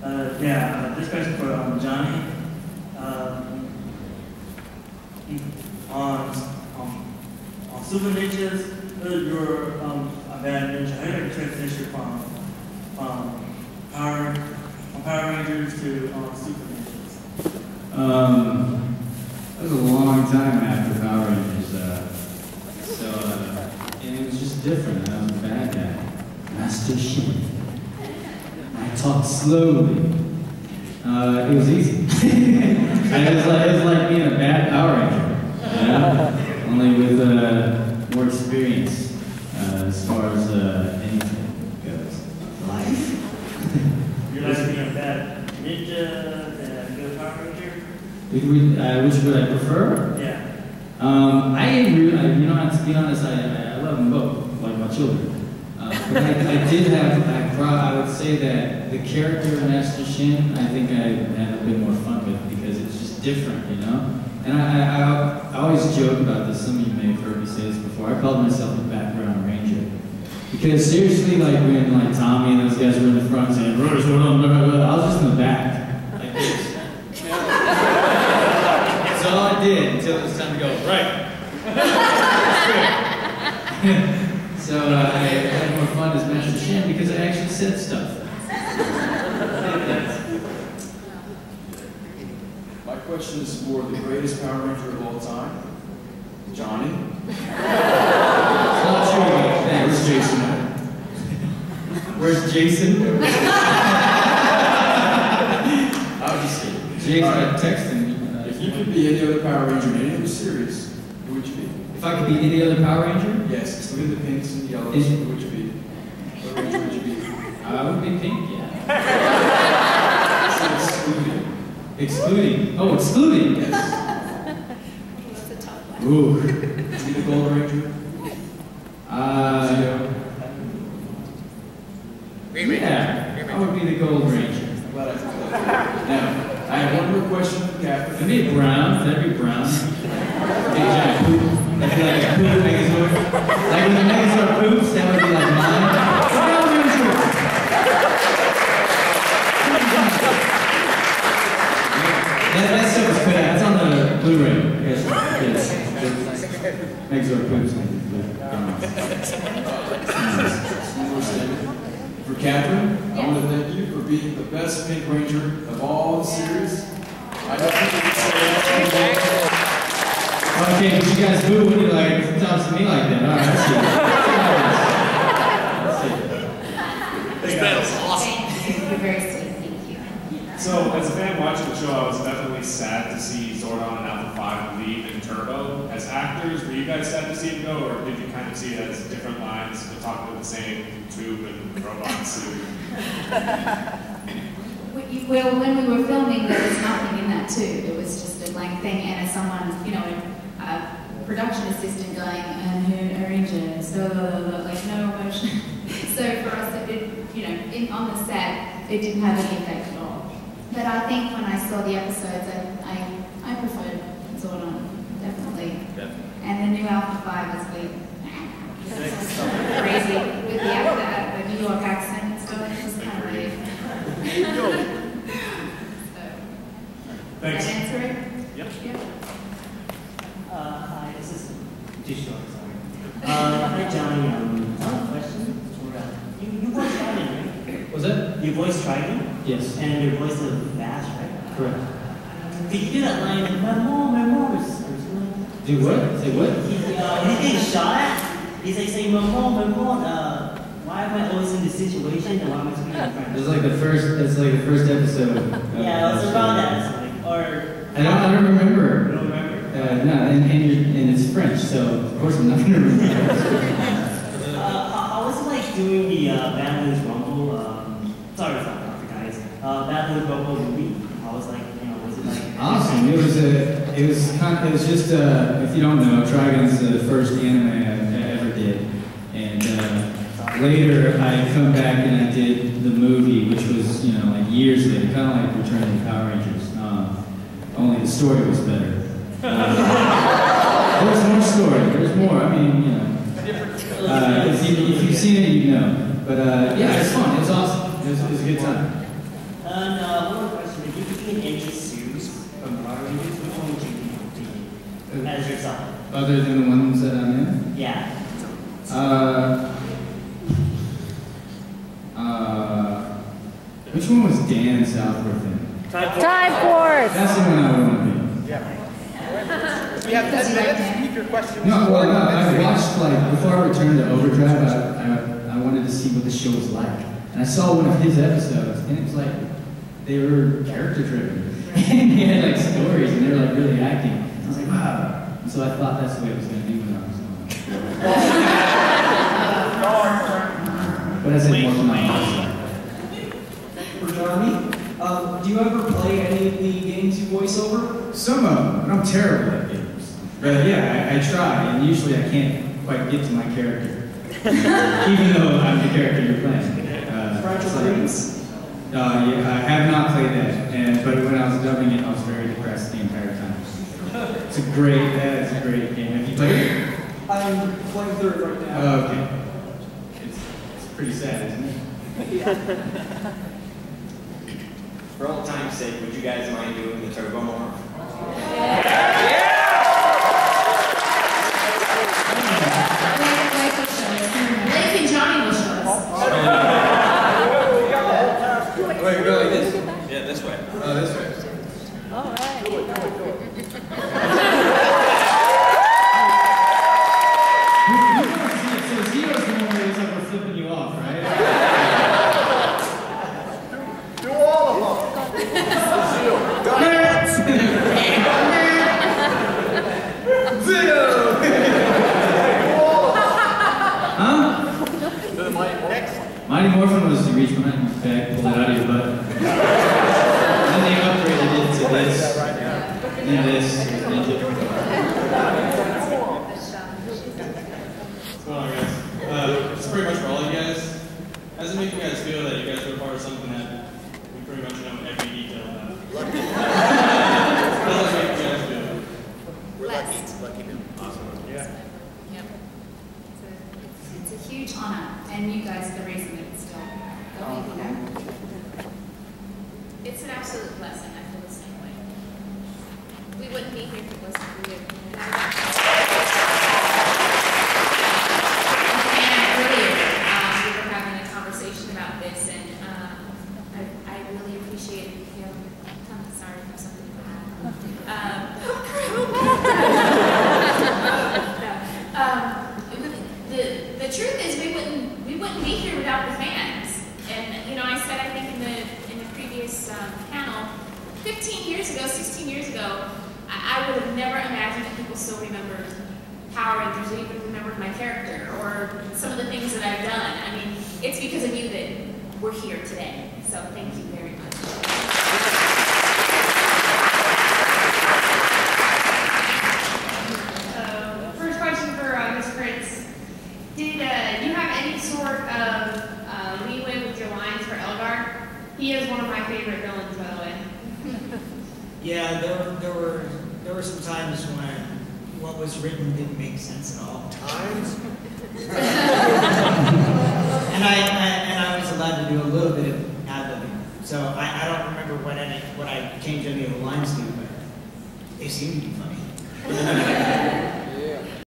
This question for Johnny. On Super Ninjas, you're a bad ninja. How did you transition from Power Rangers to Super Ninjas? That was a long time after Power Rangers, and it was just different. I was a bad guy, Master Shin. I talked slowly. It was easy. And it was like being a bad Power Ranger, you know? Only with more experience as far as anything goes. Life. You're like being a bad ninja than a good Power Ranger? Which would I prefer? Yeah. I agree. To be honest, I love them both, like my children. But I would say that the character of Master Shin, I think I had a bit more fun with because it's just different, you know? And I always joke about this, some of you may have heard me say this before, I called myself a background ranger. Because seriously, like when like Tommy and those guys were in the front saying, "Rose, what on?" I was just in the back, like this. That's all I did until it was time to go, right. So I had more fun as Master Shin because I actually said stuff. My question is for the greatest Power Ranger of all time, Johnny. It's not true, but Where's Jason at? Where's Jason? I'll just say. Jason texting me. If you could be any other Power Ranger in any other series, who would you be? If I could be any other Power Ranger? Yes, excluding the pinks and yellows, who would you be? What ranger would you be? I would be pink, yeah. So excluding. Excluding? Oh, excluding? Yes. That's a tough one. Ooh. Would you be the Gold Ranger? Yeah, I would be the Gold Ranger. I'm glad I thought that. Now, I have one more question for Catherine. That'd be brown. That'd be brown. Big giant poop. That'd be like a poop Megazord. Like when the Megazord poops, that would be like mine. Brown Ranger. That stuff was put out. It's on the Blu-ray. Yes. Megazord poops. For Catherine, I want to thank you for being the best Pink Ranger of all the series. I know people can say that. Okay, but you guys boo when you like talk to me like that. All right, This battle's awesome. Thank you. You're very sweet. Thank you. So, as a fan watching the show, I was definitely sad to see Zordon and Alpha 5 leave in Turbo. As actors, were you guys sad to see him go, or did you kind of see it as different lines but talking to the same tube and robot suit? Well, when we were filming, there was nothing in that tube. It was just a blank thing, and as someone, a production assistant going, and who arranges, so like no emotion. So for us, it did, on the set, it didn't have any effect at all. But I think when I saw the episodes, I preferred Zordon, definitely. And the new Alpha 5 was like crazy with the New York accent and stuff. It was kind of weird. Thanks. Did that answer it? Yep. Hi, this is too short, sorry. Hi, Johnny. I have a question. You voice Dragon, right? Was that? You voice Dragon? Yes. And your voice of Bash, right? Correct. Did you do that line, my mom, or something like that? Do what? Say what? He's getting shot. He's like saying, my mom, why am I always in this situation? And why am I speaking in French? It's like the first episode. Yeah, it was around that. So like, or I don't remember. You don't remember? No, and it's French, so of course I'm not going to remember. How was it like doing the Bad News Rumble? Sorry for guys. Bad News Rumble movie. How was like, was it like? Awesome. It was just if you don't know, Trigon's the first anime I ever did, and later I come back and I did the movie, which was like years later, kind of like Return of the Power Rangers. Only the story was better. There's more story. There's more. I mean, if you've seen it, you know. But yeah, it's fun. It's awesome. It was a good time. And one more question: if you could be in any suit from Power Rangers, which one would you be as yourself? Other than the ones that I'm in? Yeah. Which one was Dan Southworth in? Time Force! That's the one I would want to be. We have 10 minutes. Keep your questions. No, well, no, I watched, like, before I returned to Overdrive, I wanted to see what the show was like. And I saw one of his episodes, and it was like, they were character driven. And he had, like, stories, and they were, like, really acting. I was like, wow. And so I thought that's the way it was going to be when I was on. But I said, more than my For Johnny, do you ever play any of the games you voice over? Some of them, but I'm terrible at games. But yeah, I try, and usually I can't quite get to my character. Even though I'm the character you're playing. Fragile Dreams? Yeah, I have not played that, but when I was dubbing it, I was very depressed the entire time. It's a great game. Have you played it? I'm playing through it right now. Oh, okay. It's pretty sad, isn't it? For old time's sake, would you guys mind doing the Turbo Morph? Blake and Johnny will show us. Wait, go like this? Yeah, this way. Oh, this way. All right. So Zero's the one where it's like we're flipping you off, right? Do all of them. Zero. Huh? To the mic. Next. Mighty Morphin was you reach behind your back, pull it out of your butt. And then they upgraded it to this, and this, and this. What's going on, guys? It's pretty much for all you guys. How does it make you guys feel that you guys are part of something that we pretty much know every detail about? How does it make you guys feel? We're lucky. Lucky to. Awesome. Yeah. Yep. It's a huge honor, and you guys are the reason that it's still going, you know? It's an absolute blessing. I feel the same way. We wouldn't be here if it wasn't for you. And earlier, we were having a conversation about this, and I really appreciate it. I'm sorry for something the truth is, we wouldn't be here without the fans. And you know, I said, I think in the previous panel, 15 years ago, 16 years ago, I would have never imagined that people still remembered Power Rangers, or even remembered my character, or some of the things that I've done. I mean, it's because of you that we're here today. So thank you very much. First question for Ms. Prince. Did you have any sort of leeway with your lines for Elgar? He is one of my favorite villains, by the way. Yeah, there were some times when what was written didn't make sense at all. Times? and I was allowed to do a little bit of ad-libbing. So I don't remember what I changed any of the lines to, but they seemed to be funny.